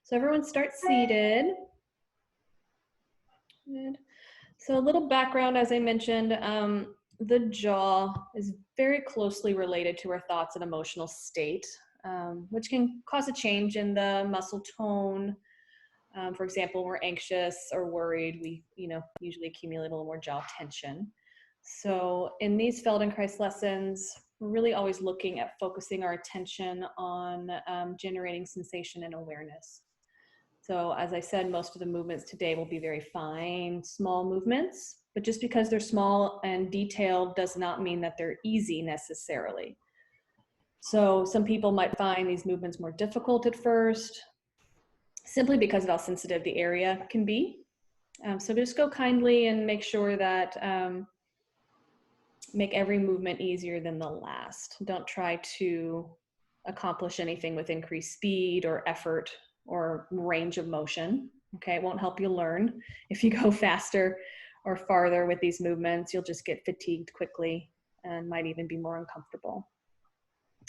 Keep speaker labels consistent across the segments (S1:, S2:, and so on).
S1: So everyone start seated. Good. So a little background, as I mentioned, the jaw is very closely related to our thoughts and emotional state, which can cause a change in the muscle tone. For example, when we're anxious or worried, we usually accumulate a little more jaw tension. So in these Feldenkrais lessons, we're really always looking at focusing our attention on generating sensation and awareness. So as I said, most of the movements today will be very fine, small movements, but just because they're small and detailed does not mean that they're easy necessarily. So some people might find these movements more difficult at first, simply because of how sensitive the area can be. So just go kindly and make sure that make every movement easier than the last. Don't try to accomplish anything with increased speed or effort or range of motion. Okay, it won't help you learn. If you go faster or farther with these movements, you'll just get fatigued quickly and might even be more uncomfortable.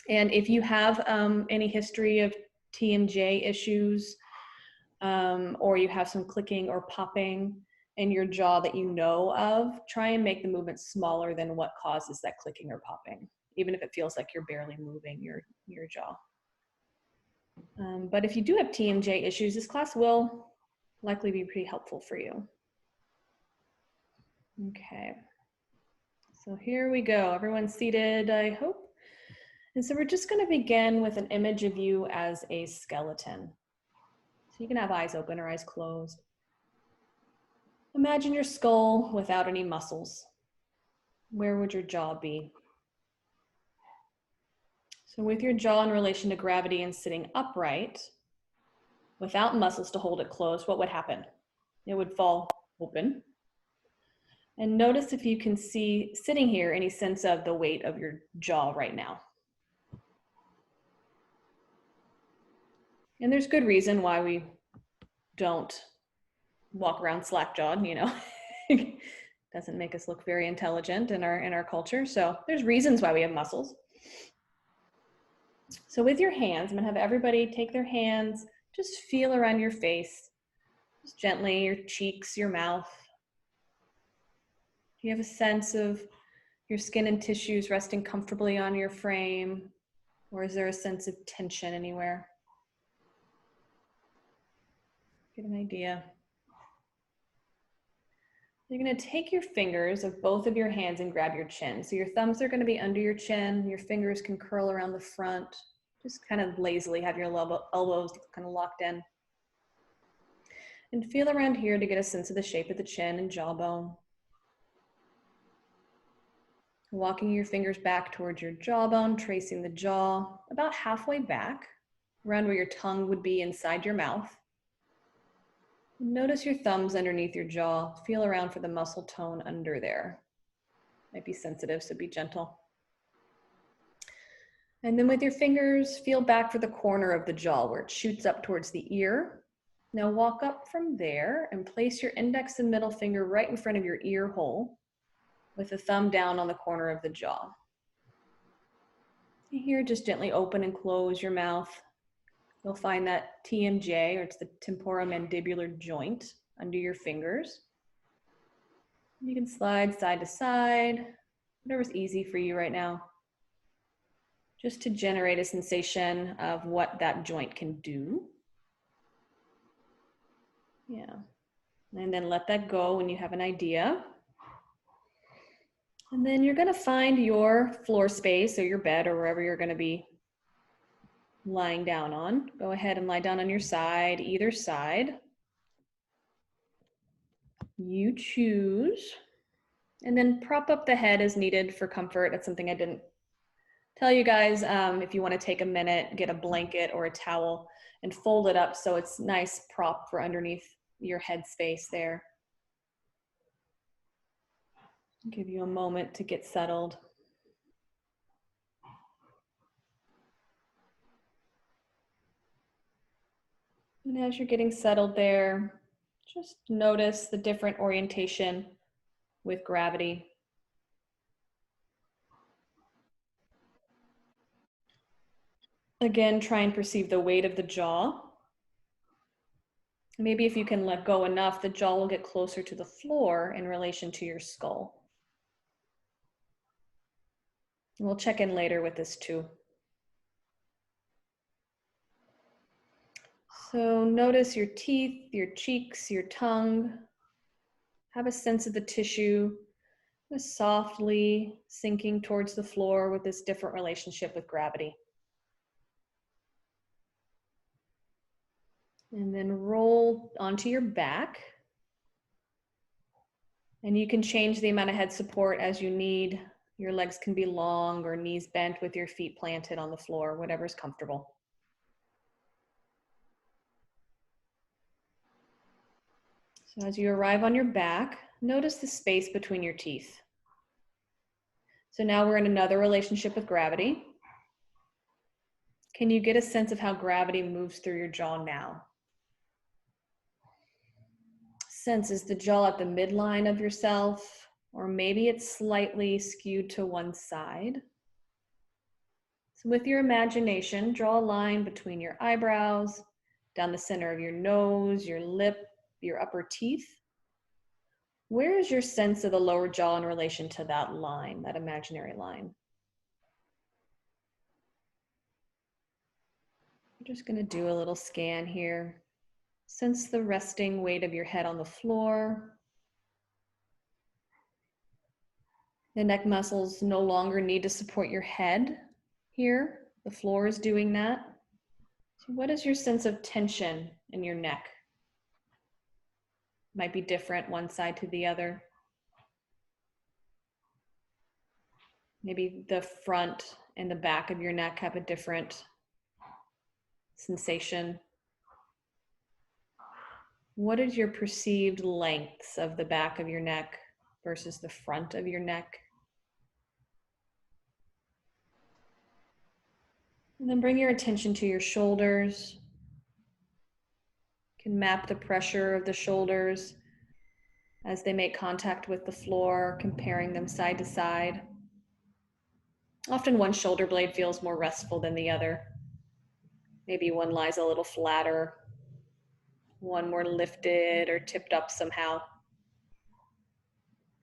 S1: And if you have any history of TMJ issues, or you have some clicking or popping in your jaw that you know of, try and make the movement smaller than what causes that clicking or popping, even if it feels like you're barely moving your jaw. But if you do have TMJ issues, this class will likely be pretty helpful for you. Okay, so here we go. Everyone's seated, I hope. And so we're just going to begin with an image of you as a skeleton. So you can have eyes open or eyes closed. Imagine your skull without any muscles. Where would your jaw be? So with your jaw in relation to gravity and sitting upright, without muscles to hold it closed, what would happen? It would fall open. And notice if you can see, sitting here, any sense of the weight of your jaw right now. And there's good reason why we don't walk around slack-jawed, Doesn't make us look very intelligent in our culture. So there's reasons why we have muscles. So with your hands, I'm gonna have everybody take their hands, just feel around your face, just gently, your cheeks, your mouth. Do you have a sense of your skin and tissues resting comfortably on your frame? Or is there a sense of tension anywhere? Get an idea. You're going to take your fingers of both of your hands and grab your chin. So your thumbs are going to be under your chin. Your fingers can curl around the front. Just kind of lazily have your elbows kind of locked in. And feel around here to get a sense of the shape of the chin and jawbone. Walking your fingers back towards your jawbone, tracing the jaw about halfway back, around where your tongue would be inside your mouth. Notice your thumbs underneath your jaw. Feel around for the muscle tone under there. Might be sensitive, so be gentle. And then with your fingers, feel back for the corner of the jaw where it shoots up towards the ear. Now walk up from there and place your index and middle finger right in front of your ear hole with the thumb down on the corner of the jaw. And here, just gently open and close your mouth. You'll find that TMJ, or it's the temporomandibular joint, under your fingers. You can slide side to side, whatever's easy for you right now, just to generate a sensation of what that joint can do. Yeah, and then let that go when you have an idea. And then you're gonna find your floor space or your bed or wherever you're gonna be lying down on. Go ahead and lie down on your side, either side. You choose. And then prop up the head as needed for comfort. That's something I didn't tell you guys. If you want to take a minute, get a blanket or a towel and fold it up so it's nice prop for underneath your head space there. Give you a moment to get settled. And as you're getting settled there, just notice the different orientation with gravity. Again, try and perceive the weight of the jaw. Maybe if you can let go enough, the jaw will get closer to the floor in relation to your skull. And we'll check in later with this too. So notice your teeth, your cheeks, your tongue. Have a sense of the tissue, just softly sinking towards the floor with this different relationship with gravity. And then roll onto your back. And you can change the amount of head support as you need. Your legs can be long or knees bent with your feet planted on the floor, whatever's comfortable. So as you arrive on your back, notice the space between your teeth. So now we're in another relationship with gravity. Can you get a sense of how gravity moves through your jaw now? Sense, is the jaw at the midline of yourself, or maybe it's slightly skewed to one side? So with your imagination, draw a line between your eyebrows, down the center of your nose, your lip, your upper teeth. Where is your sense of the lower jaw in relation to that line, that imaginary line? I'm just going to do a little scan here. Sense the resting weight of your head on the floor. The neck muscles no longer need to support your head here. The floor is doing that. So what is your sense of tension in your neck? Might be different one side to the other. Maybe the front and the back of your neck have a different sensation. What is your perceived lengths of the back of your neck versus the front of your neck? And then bring your attention to your shoulders. You can map the pressure of the shoulders as they make contact with the floor, comparing them side to side. Often one shoulder blade feels more restful than the other. Maybe one lies a little flatter, one more lifted or tipped up somehow.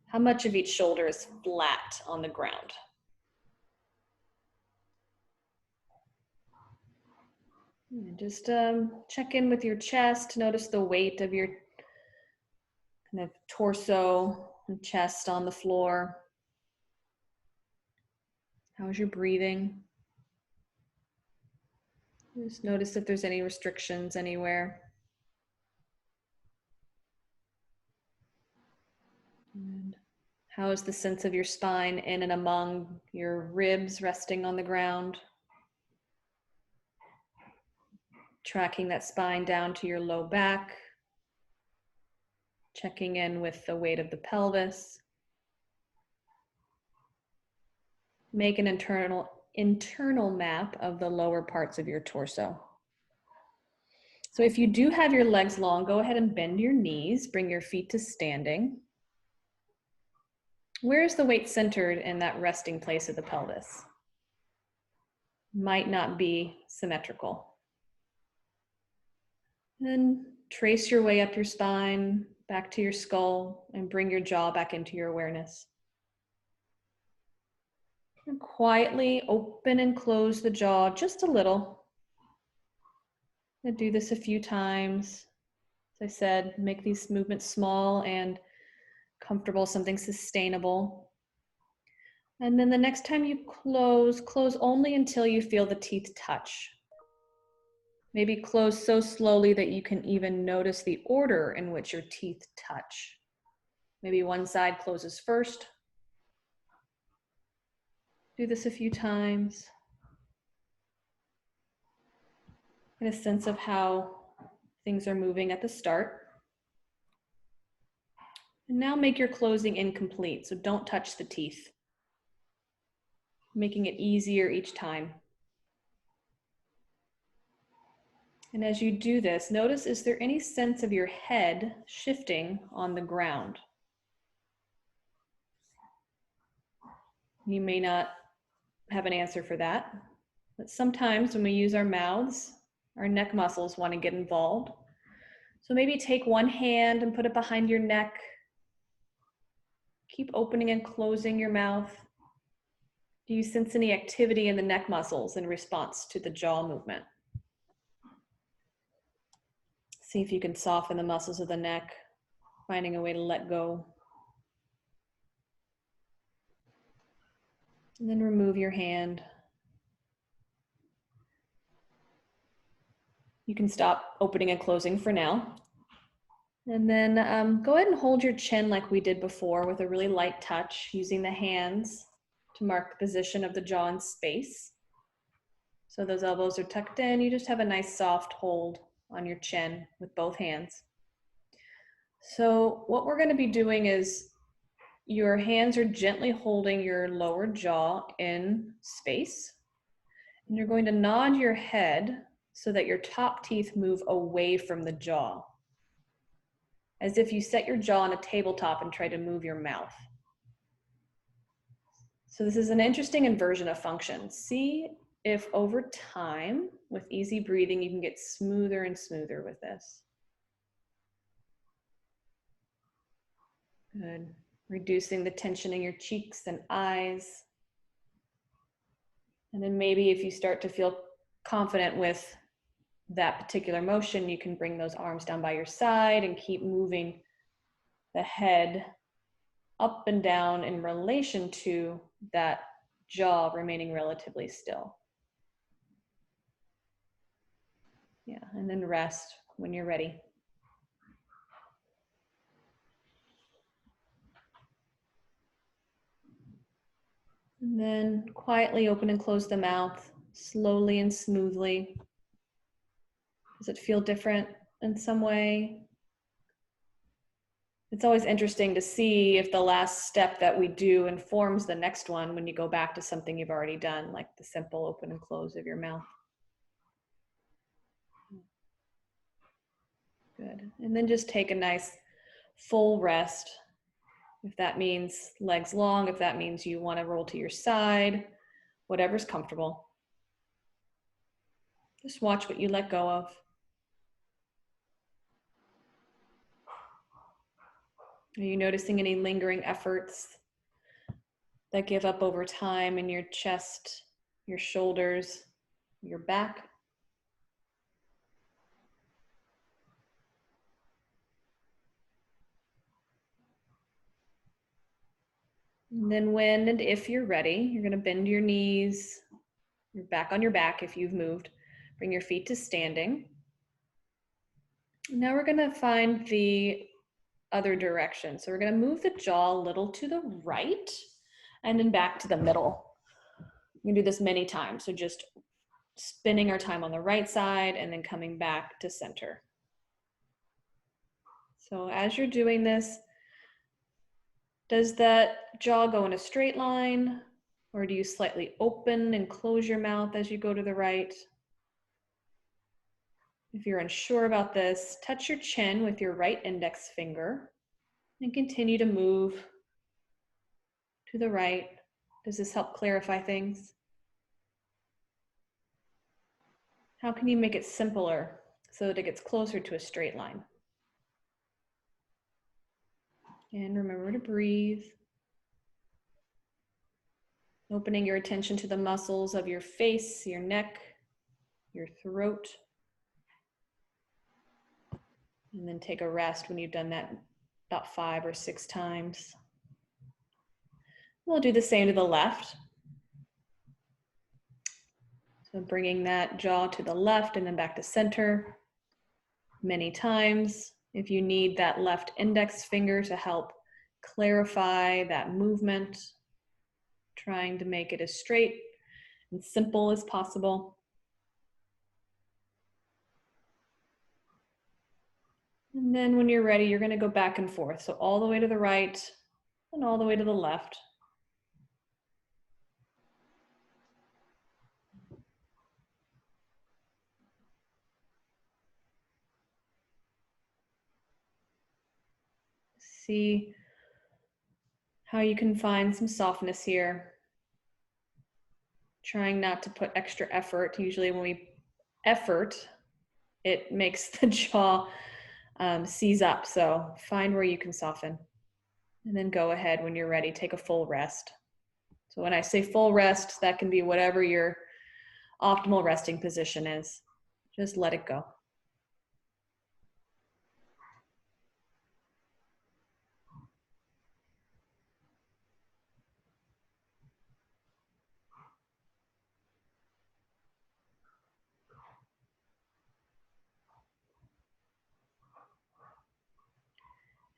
S1: How much of each shoulder is flat on the ground? And just check in with your chest. Notice the weight of your kind of torso and chest on the floor. How is your breathing? Just notice if there's any restrictions anywhere. And how is the sense of your spine in and among your ribs resting on the ground? Tracking that spine down to your low back. Checking in with the weight of the pelvis. Make an internal map of the lower parts of your torso. So if you do have your legs long, go ahead and bend your knees, bring your feet to standing. Where is the weight centered in that resting place of the pelvis? Might not be symmetrical. Then trace your way up your spine, back to your skull, and bring your jaw back into your awareness. And quietly open and close the jaw just a little. And do this a few times. As I said, make these movements small and comfortable, something sustainable. And then the next time you close only until you feel the teeth touch. Maybe close so slowly that you can even notice the order in which your teeth touch. Maybe one side closes first. Do this a few times. Get a sense of how things are moving at the start. And now make your closing incomplete, so don't touch the teeth. Making it easier each time. And as you do this, notice, is there any sense of your head shifting on the ground? You may not have an answer for that, but sometimes when we use our mouths, our neck muscles want to get involved. So maybe take one hand and put it behind your neck. Keep opening and closing your mouth. Do you sense any activity in the neck muscles in response to the jaw movement? See if you can soften the muscles of the neck, finding a way to let go. And then remove your hand. You can stop opening and closing for now. And then go ahead and hold your chin like we did before with a really light touch, using the hands to mark the position of the jaw in space. So those elbows are tucked in. You just have a nice soft hold on your chin with both hands. So what we're going to be doing is your hands are gently holding your lower jaw in space. And you're going to nod your head so that your top teeth move away from the jaw, as if you set your jaw on a tabletop and try to move your mouth. So this is an interesting inversion of function. See if over time, with easy breathing, you can get smoother and smoother with this. Good. Reducing the tension in your cheeks and eyes. And then maybe if you start to feel confident with that particular motion, you can bring those arms down by your side and keep moving the head up and down in relation to that jaw remaining relatively still. Yeah, and then rest when you're ready. And then quietly open and close the mouth, slowly and smoothly. Does it feel different in some way? It's always interesting to see if the last step that we do informs the next one when you go back to something you've already done, like the simple open and close of your mouth. Good. And then just take a nice full rest. If that means legs long, if that means you want to roll to your side, whatever's comfortable. Just watch what you let go of. Are you noticing any lingering efforts that give up over time in your chest, your shoulders, your back? And then when and if you're ready, you're going to bend your knees, you're back on your back if you've moved. Bring your feet to standing. Now we're going to find the other direction. So we're going to move the jaw a little to the right and then back to the middle. We can do this many times. So just spinning our time on the right side and then coming back to center. So as you're doing this, does that jaw go in a straight line, or do you slightly open and close your mouth as you go to the right? If you're unsure about this, touch your chin with your right index finger and continue to move to the right. Does this help clarify things? How can you make it simpler so that it gets closer to a straight line? And remember to breathe. Opening your attention to the muscles of your face, your neck, your throat. And then take a rest when you've done that about 5 or 6 times. We'll do the same to the left. So bringing that jaw to the left and then back to center many times. If you need that left index finger to help clarify that movement, trying to make it as straight and simple as possible. And then when you're ready, you're going to go back and forth. So all the way to the right and all the way to the left. See how you can find some softness here. Trying not to put extra effort. Usually when we effort, it makes the jaw seize up. So find where you can soften. And then go ahead when you're ready, take a full rest. So when I say full rest, that can be whatever your optimal resting position is. Just let it go.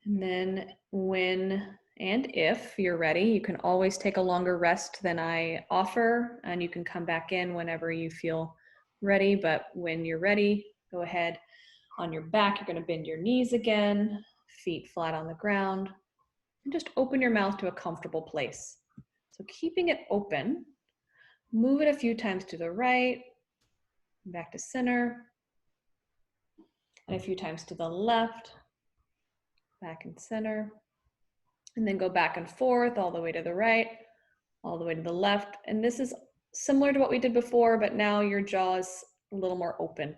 S1: And then when and if you're ready, you can always take a longer rest than I offer, and you can come back in whenever you feel ready. But when you're ready, go ahead on your back. You're going to bend your knees again, feet flat on the ground, and just open your mouth to a comfortable place. So keeping it open, move it a few times to the right, back to center, and a few times to the left, back and center, and then go back and forth all the way to the right, all the way to the left. And this is similar to what we did before, but now your jaw is a little more open.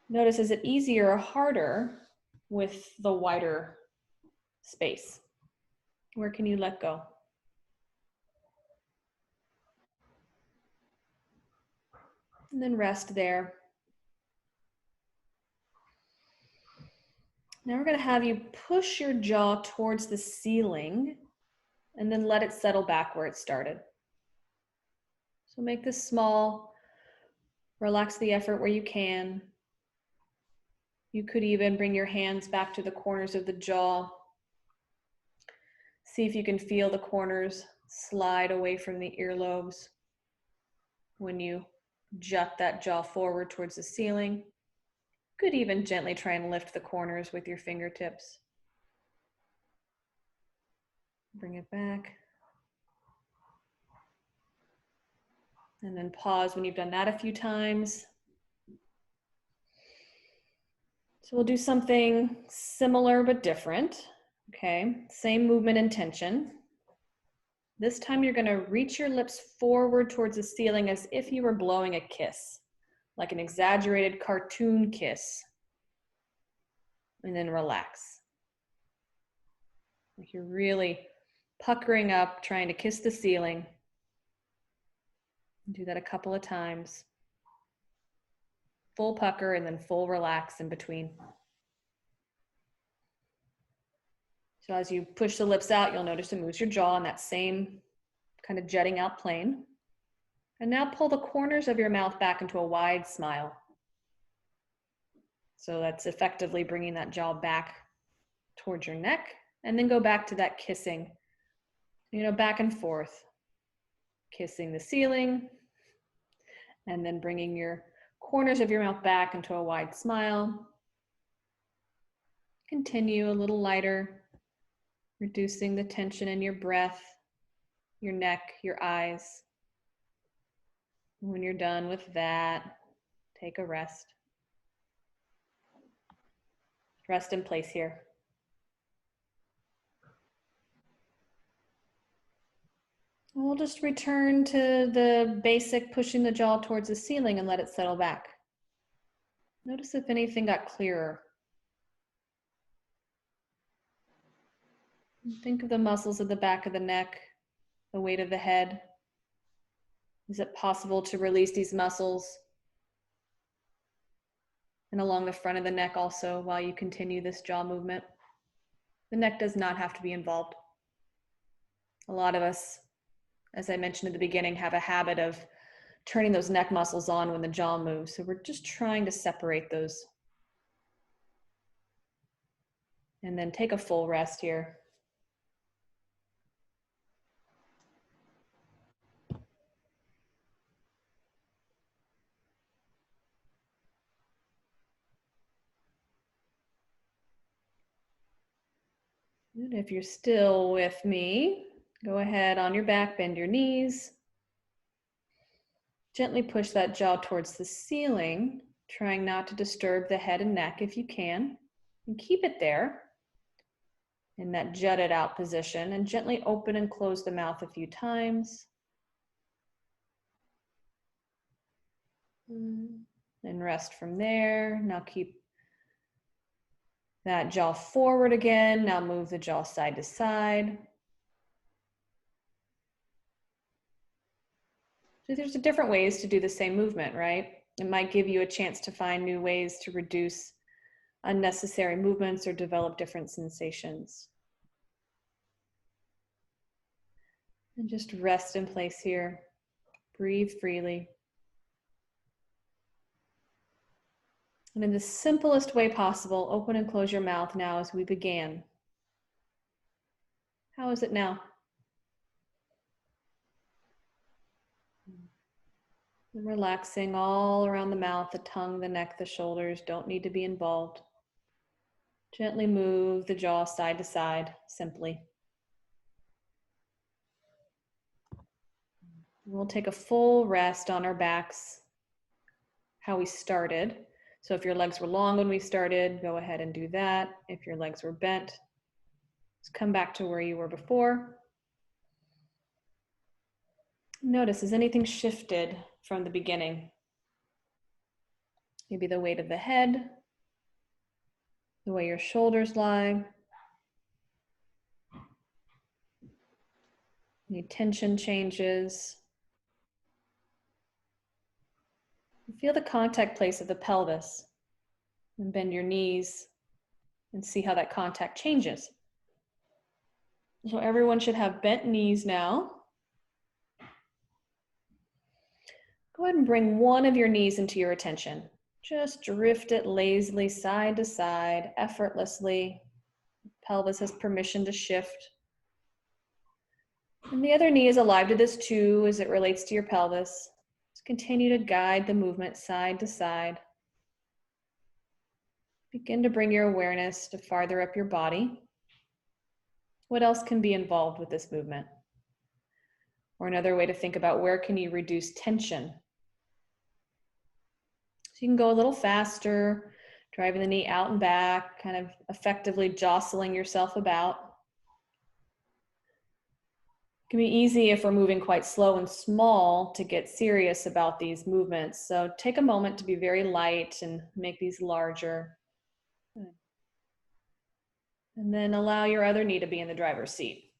S1: Notice, is it easier or harder with the wider space? Where can you let go? And then rest there. Now we're going to have you push your jaw towards the ceiling and then let it settle back where it started. So make this small, relax the effort where you can. You could even bring your hands back to the corners of the jaw. See if you can feel the corners slide away from the earlobes when you jut that jaw forward towards the ceiling. You could even gently try and lift the corners with your fingertips. Bring it back. And then pause when you've done that a few times. So we'll do something similar but different. Okay, same movement intention. This time you're going to reach your lips forward towards the ceiling as if you were blowing a kiss, like an exaggerated cartoon kiss. And then relax. Like you're really puckering up, trying to kiss the ceiling. Do that a couple of times. Full pucker and then full relax in between. So as you push the lips out, you'll notice it moves your jaw in that same kind of jutting out plane. And now pull the corners of your mouth back into a wide smile. So that's effectively bringing that jaw back towards your neck, and then go back to that kissing, back and forth, kissing the ceiling, and then bringing your corners of your mouth back into a wide smile. Continue a little lighter, reducing the tension in your breath, your neck, your eyes. When you're done with that, take a rest. Rest in place here. We'll just return to the basic pushing the jaw towards the ceiling and let it settle back. Notice if anything got clearer. Think of the muscles at the back of the neck, the weight of the head. Is it possible to release these muscles and along the front of the neck also while you continue this jaw movement? The neck does not have to be involved. A lot of us, as I mentioned at the beginning, have a habit of turning those neck muscles on when the jaw moves. So we're just trying to separate those. And then take a full rest here. And if you're still with me, go ahead on your back, bend your knees. Gently push that jaw towards the ceiling, trying not to disturb the head and neck if you can. And keep it there in that jutted out position, and gently open and close the mouth a few times. and rest from there. Now keep that jaw forward again. Now move the jaw side to side. So there's different ways to do the same movement, right? It might give you a chance to find new ways to reduce unnecessary movements or develop different sensations. And just rest in place here. Breathe freely. And in the simplest way possible, open and close your mouth now as we began. How is it now? And relaxing all around the mouth, the tongue, the neck, the shoulders don't need to be involved. Gently move the jaw side to side, simply. We'll take a full rest on our backs, how we started. So if your legs were long when we started, go ahead and do that. If your legs were bent, just come back to where you were before. Notice, has anything shifted from the beginning? Maybe the weight of the head, the way your shoulders lie, any tension changes. Feel the contact place of the pelvis and bend your knees and see how that contact changes. So everyone should have bent knees now. Go ahead and bring one of your knees into your attention. Just drift it lazily side to side, effortlessly. Pelvis has permission to shift. And the other knee is alive to this too as it relates to your pelvis. Just continue to guide the movement side to side. Begin to bring your awareness to farther up your body. What else can be involved with this movement? Or another way to think about where can you reduce tension? So you can go a little faster, driving the knee out and back, kind of effectively jostling yourself about. It can be easy if we're moving quite slow and small to get serious about these movements. So take a moment to be very light and make these larger. And then allow your other knee to be in the driver's seat.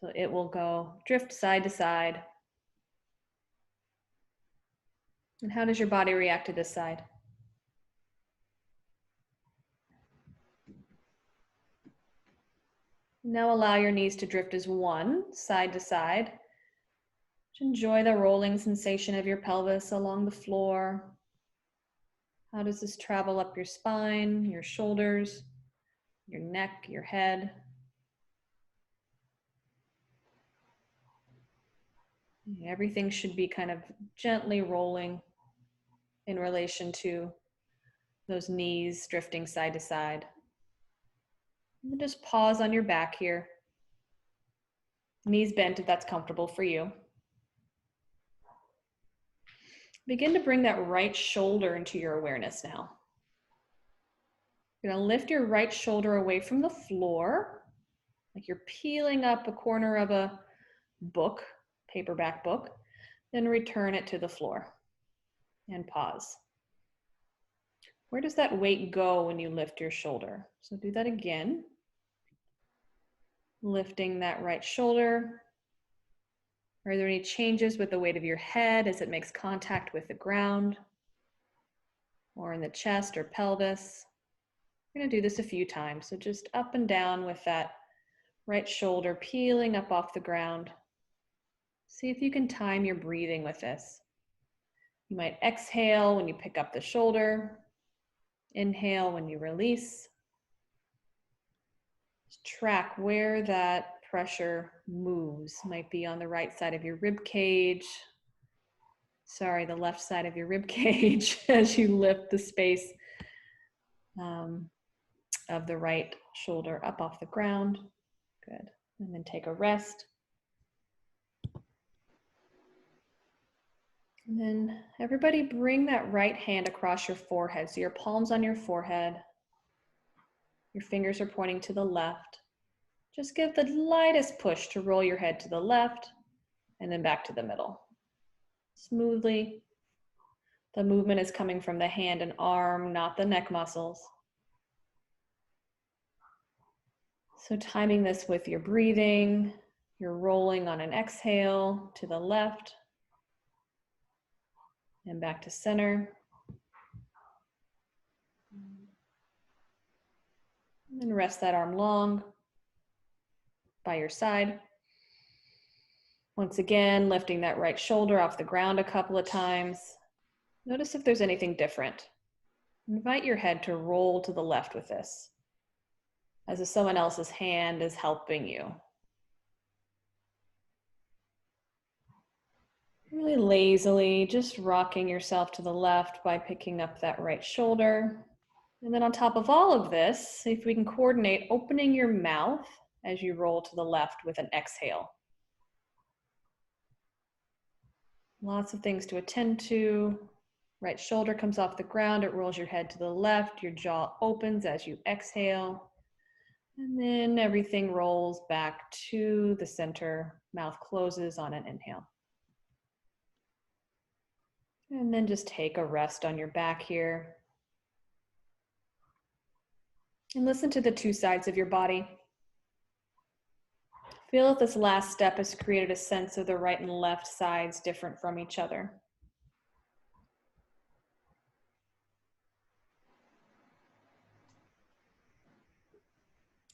S1: So it will go drift side to side. And how does your body react to this side? Now allow your knees to drift as one, side to side. Enjoy the rolling sensation of your pelvis along the floor. How does this travel up your spine, your shoulders, your neck, your head? Everything should be kind of gently rolling in relation to those knees drifting side to side. And just pause on your back here. Knees bent if that's comfortable for you. Begin to bring that right shoulder into your awareness now. You're gonna lift your right shoulder away from the floor, like you're peeling up a corner of a book, paperback book, then return it to the floor and pause. Where does that weight go when you lift your shoulder? So do that again. Lifting that right shoulder. Are there any changes with the weight of your head as it makes contact with the ground or in the chest or pelvis? We're gonna do this a few times. So just up and down with that right shoulder peeling up off the ground. See if you can time your breathing with this. You might exhale when you pick up the shoulder. Inhale when you release. Just track where that pressure moves. Might be on the right side of your rib cage. Sorry, the left side of your rib cage as you lift the space of the right shoulder up off the ground. Good. And then take a rest. And then everybody bring that right hand across your forehead. So your palms on your forehead. Your fingers are pointing to the left. Just give the lightest push to roll your head to the left and then back to the middle. Smoothly The movement is coming from the hand and arm, not the neck muscles. So timing this with your breathing, you're rolling on an exhale to the left and back to center. And rest that arm long by your side. Once again, lifting that right shoulder off the ground a couple of times. Notice if there's anything different. Invite your head to roll to the left with this, as if someone else's hand is helping you. Really lazily, just rocking yourself to the left by picking up that right shoulder. And then on top of all of this, see if we can coordinate opening your mouth as you roll to the left with an exhale. Lots of things to attend to. Right shoulder comes off the ground, it rolls your head to the left, your jaw opens as you exhale. And then everything rolls back to the center, mouth closes on an inhale. And then just take a rest on your back here. And listen to the two sides of your body. Feel if this last step has created a sense of the right and left sides different from each other.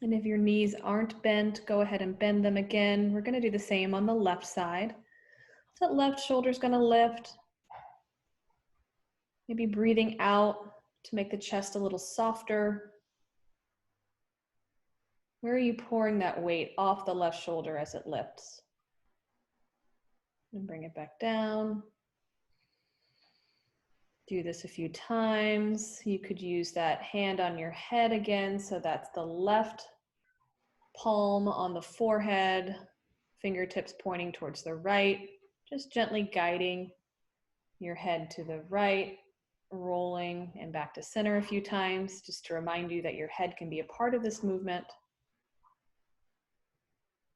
S1: And if your knees aren't bent, go ahead and bend them again. We're going to do the same on the left side. So that left shoulder's going to lift. Maybe breathing out to make the chest a little softer. Where are you pouring that weight off the left shoulder as it lifts? And bring it back down. Do this a few times. You could use that hand on your head again. So that's the left palm on the forehead, fingertips pointing towards the right, just gently guiding your head to the right, rolling and back to center a few times, just to remind you that your head can be a part of this movement.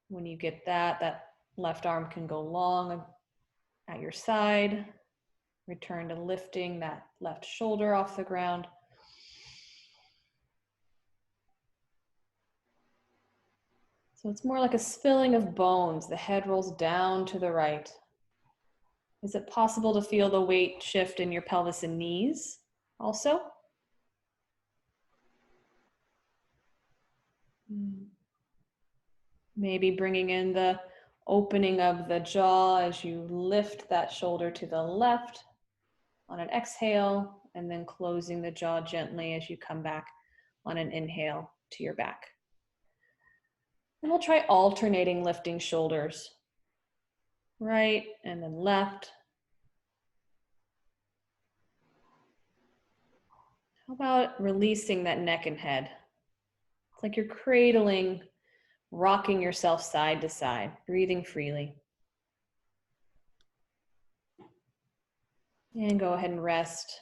S1: When you get that left arm can go long at your side. Return to lifting that left shoulder off the ground. So it's more like a spilling of bones. The head rolls down to the right. Is it possible to feel the weight shift in your pelvis and knees also? Maybe bringing in the opening of the jaw as you lift that shoulder to the left on an exhale, and then closing the jaw gently as you come back on an inhale to your back. And we'll try alternating lifting shoulders, right and then left. How about releasing that neck and head? It's like you're cradling, rocking yourself side to side, breathing freely. And go ahead and rest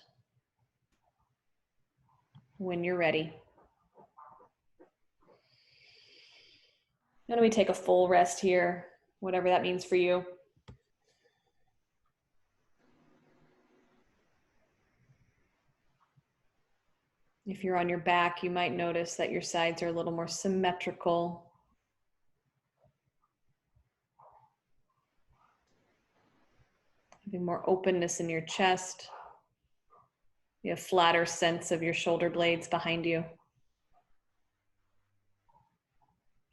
S1: when you're ready. Why don't we take a full rest here, whatever that means for you. If you're on your back, you might notice that your sides are a little more symmetrical. Having more openness in your chest. You have a flatter sense of your shoulder blades behind you.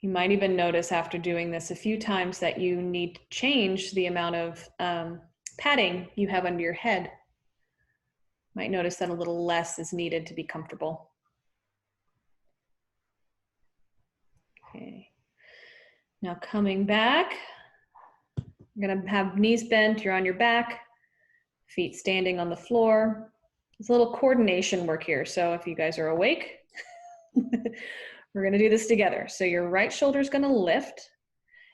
S1: You might even notice after doing this a few times that you need to change the amount of padding you have under your head. Might notice that a little less is needed to be comfortable. Okay. Now coming back, you're gonna have knees bent, you're on your back, feet standing on the floor. There's a little coordination work here. So if you guys are awake, we're gonna do this together. So your right shoulder is gonna lift.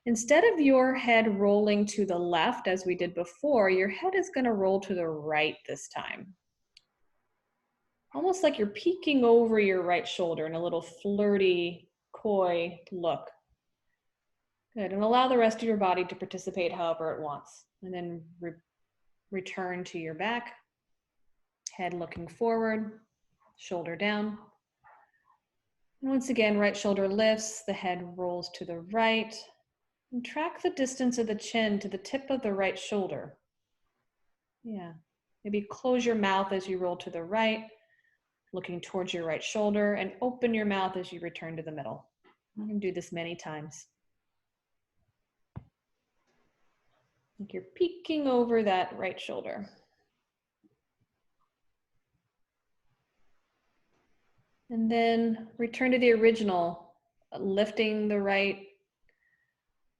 S1: Instead of your head rolling to the left as we did before, your head is gonna roll to the right this time. Almost like you're peeking over your right shoulder in a little flirty, coy look. Good, and allow the rest of your body to participate however it wants. And then return to your back. Head looking forward, shoulder down. And once again, right shoulder lifts, the head rolls to the right. And track the distance of the chin to the tip of the right shoulder. Yeah. Maybe close your mouth as you roll to the right, looking towards your right shoulder, and open your mouth as you return to the middle. You can do this many times. Like you're peeking over that right shoulder. And then return to the original, lifting the right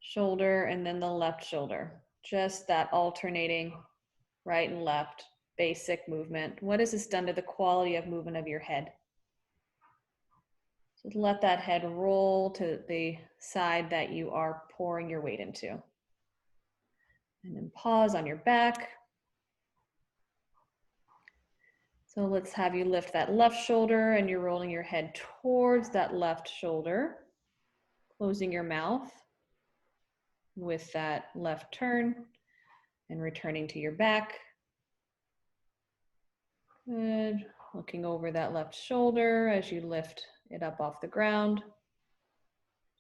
S1: shoulder and then the left shoulder. Just that alternating right and left, basic movement. What has this done to the quality of movement of your head? So let that head roll to the side that you are pouring your weight into. And then pause on your back. So let's have you lift that left shoulder and you're rolling your head towards that left shoulder, closing your mouth with that left turn and returning to your back. Good. Looking over that left shoulder as you lift it up off the ground.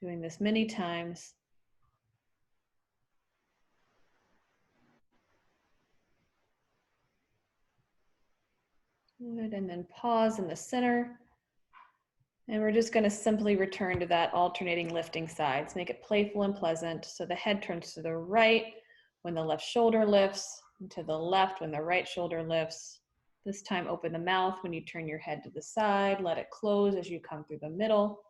S1: Doing this many times. Good, and then pause in the center. And we're just going to simply return to that alternating lifting sides. Make it playful and pleasant. So the head turns to the right when the left shoulder lifts, and to the left when the right shoulder lifts. This time open the mouth when you turn your head to the side. Let it close as you come through the middle.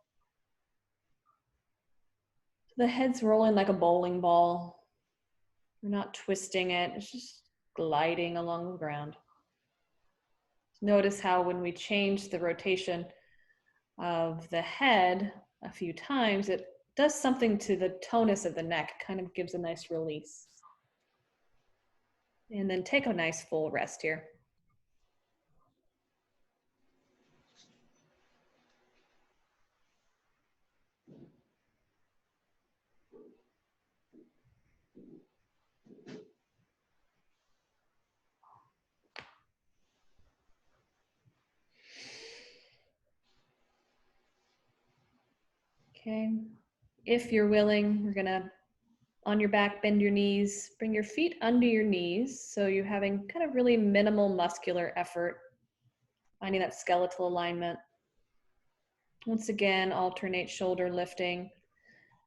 S1: The head's rolling like a bowling ball. We're not twisting it. It's just gliding along the ground. Notice how when we change the rotation of the head a few times, it does something to the tonus of the neck. It kind of gives a nice release. And then take a nice full rest here. Okay, if you're willing, we're gonna, on your back, bend your knees, bring your feet under your knees. So you're having kind of really minimal muscular effort, finding that skeletal alignment. Once again, alternate shoulder lifting.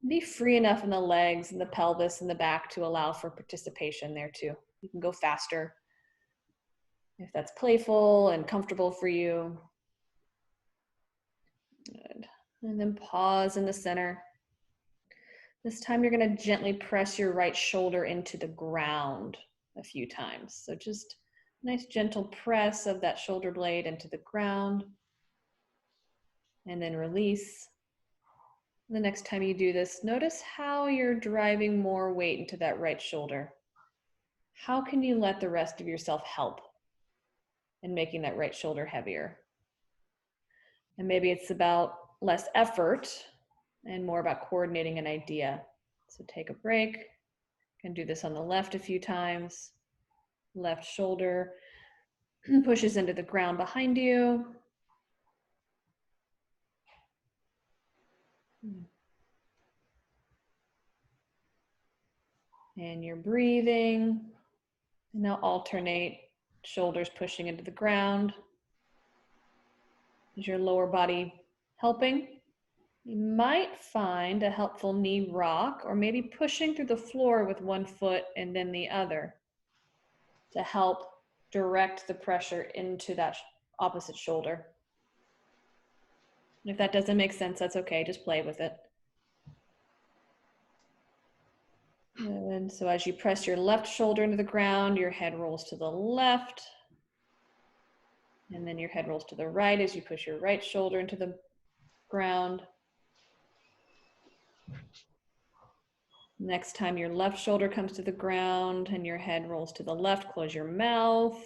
S1: Be free enough in the legs and the pelvis and the back to allow for participation there too. You can go faster if that's playful and comfortable for you. Good. And then pause in the center. This time you're going to gently press your right shoulder into the ground a few times. So just a nice gentle press of that shoulder blade into the ground. And then release. The next time you do this, notice how you're driving more weight into that right shoulder. How can you let the rest of yourself help in making that right shoulder heavier? And maybe it's about less effort and more about coordinating an idea. So take a break. You can do this on the left a few times. Left shoulder pushes into the ground behind you. And you're breathing. And now alternate shoulders pushing into the ground. Is your lower body helping? You might find a helpful knee rock or maybe pushing through the floor with one foot and then the other to help direct the pressure into that opposite shoulder. If that doesn't make sense, that's okay, just play with it. And so as you press your left shoulder into the ground, your head rolls to the left. And then your head rolls to the right as you push your right shoulder into the ground. Next time your left shoulder comes to the ground and your head rolls to the left, close your mouth.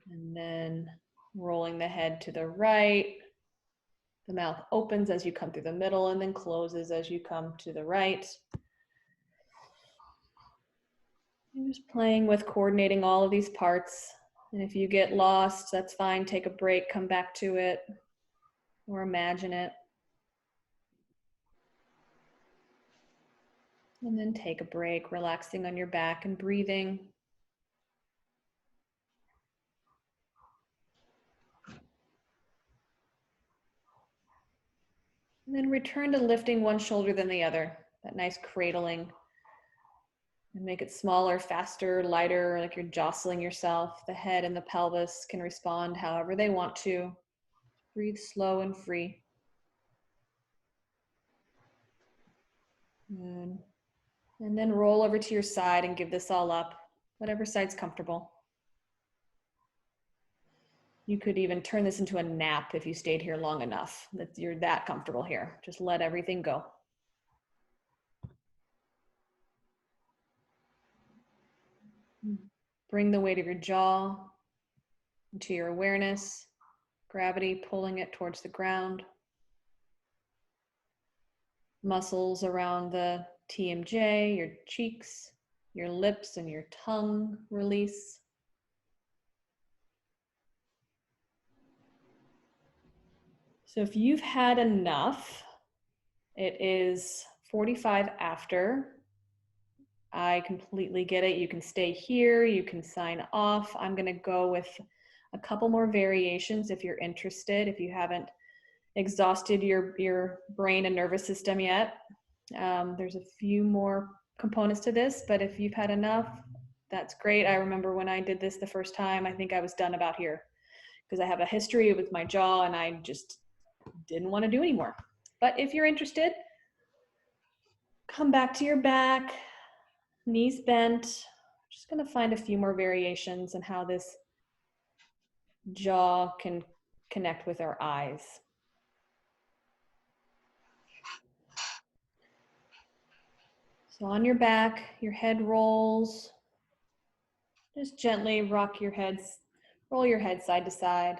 S1: And then rolling the head to the right. The mouth opens as you come through the middle and then closes as you come to the right. You're just playing with coordinating all of these parts. And if you get lost, that's fine. Take a break, come back to it, or imagine it. And then take a break, relaxing on your back and breathing. And then return to lifting one shoulder than the other, that nice cradling. And make it smaller, faster, lighter, like you're jostling yourself. The head and the pelvis can respond however they want to. Breathe slow and free. Good. And then roll over to your side and give this all up, whatever side's comfortable. You could even turn this into a nap if you stayed here long enough, that you're that comfortable here. Just let everything go. Bring the weight of your jaw into your awareness, gravity pulling it towards the ground. Muscles around the TMJ, your cheeks, your lips, and your tongue release. So if you've had enough, it is 45 after. I completely get it. You can stay here, you can sign off. I'm gonna go with a couple more variations if you're interested, if you haven't exhausted your brain and nervous system yet. There's a few more components to this, but if you've had enough, that's great. I remember when I did this the first time, I think I was done about here because I have a history with my jaw and I just didn't want to do anymore. But if you're interested, come back to your back, knees bent. Just going to find a few more variations and how this jaw can connect with our eyes. So on your back, your head rolls. Just gently rock your head, roll your head side to side.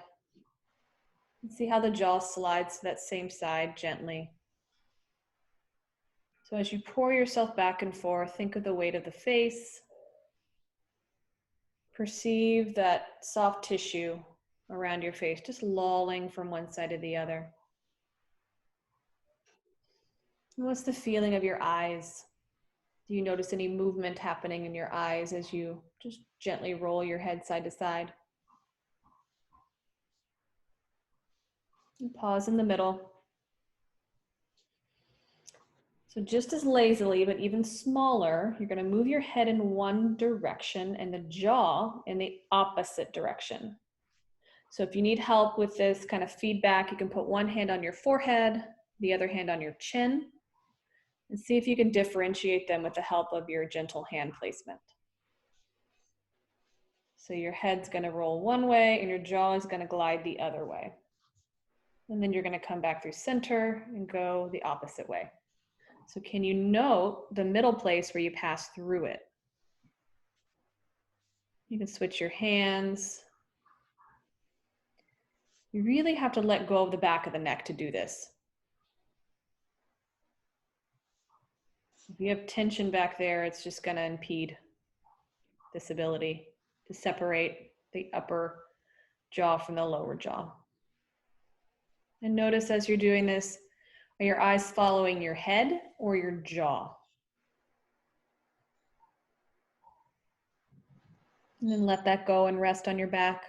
S1: And see how the jaw slides to that same side gently. So as you pour yourself back and forth, think of the weight of the face. Perceive that soft tissue around your face, just lolling from one side to the other. And what's the feeling of your eyes? Do you notice any movement happening in your eyes as you just gently roll your head side to side? And pause in the middle. So just as lazily, but even smaller, you're going to move your head in one direction and the jaw in the opposite direction. So if you need help with this kind of feedback, you can put one hand on your forehead, the other hand on your chin, and see if you can differentiate them with the help of your gentle hand placement. So your head's going to roll one way and your jaw is going to glide the other way. And then you're going to come back through center and go the opposite way. So can you note the middle place where you pass through it? You can switch your hands. You really have to let go of the back of the neck to do this. If you have tension back there, it's just going to impede this ability to separate the upper jaw from the lower jaw. And notice as you're doing this, are your eyes following your head or your jaw? And then let that go and rest on your back.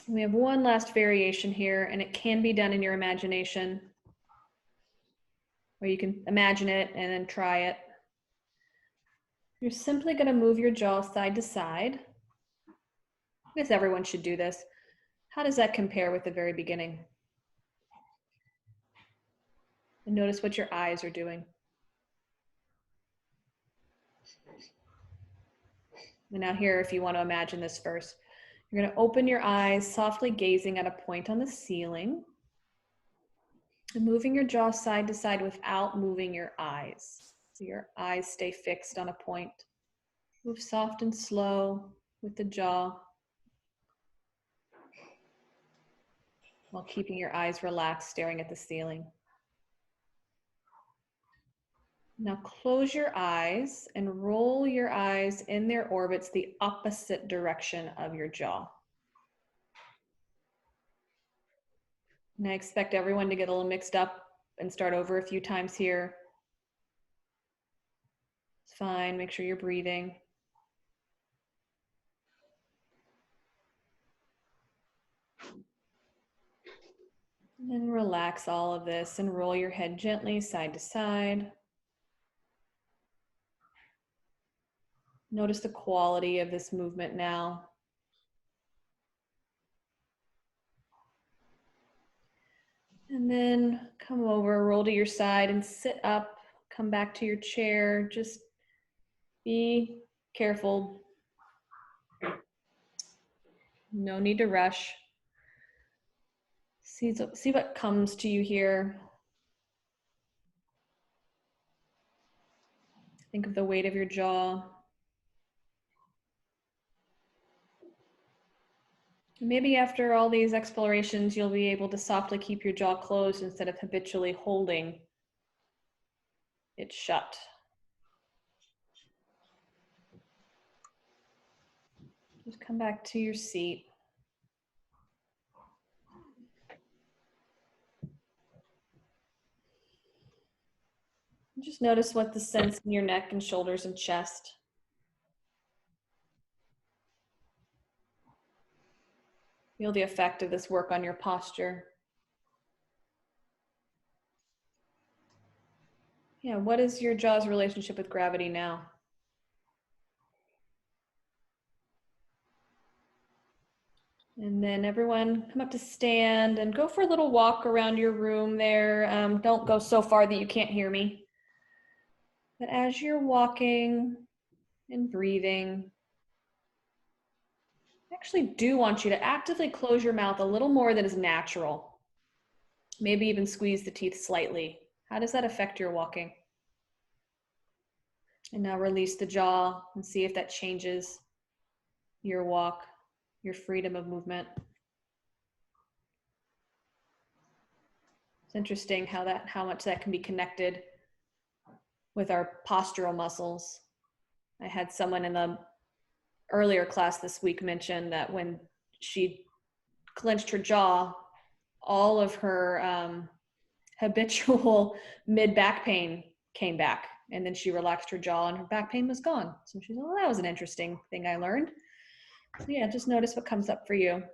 S1: We have one last variation here, and it can be done in your imagination, or you can imagine it and then try it. You're simply going to move your jaw side to side. I guess everyone should do this. How does that compare with the very beginning? And notice what your eyes are doing. And now here, if you want to imagine this first, you're going to open your eyes, softly gazing at a point on the ceiling, and moving your jaw side to side without moving your eyes. So your eyes stay fixed on a point. Move soft and slow with the jaw while keeping your eyes relaxed, staring at the ceiling. Now close your eyes and roll your eyes in their orbits the opposite direction of your jaw. And I expect everyone to get a little mixed up and start over a few times here. It's fine, make sure you're breathing. And then relax all of this and roll your head gently side to side. Notice the quality of this movement now. And then come over, roll to your side and sit up, come back to your chair. Just be careful. No need to rush. See what comes to you here. Think of the weight of your jaw. Maybe after all these explorations, you'll be able to softly keep your jaw closed instead of habitually holding it shut. Just come back to your seat. Just notice what the sense in your neck and shoulders and chest. Feel the effect of this work on your posture. Yeah, what is your jaw's relationship with gravity now? And then everyone come up to stand and go for a little walk around your room there. Don't go so far that you can't hear me. But as you're walking and breathing, I actually do want you to actively close your mouth a little more than is natural. Maybe even squeeze the teeth slightly. How does that affect your walking? And now release the jaw and see if that changes your walk, your freedom of movement. It's interesting how much that can be connected with our postural muscles. I had someone in the earlier class this week mention that when she clenched her jaw, all of her habitual mid-back pain came back. And then she relaxed her jaw and her back pain was gone. So she's like, well, that was an interesting thing I learned. So yeah, just notice what comes up for you.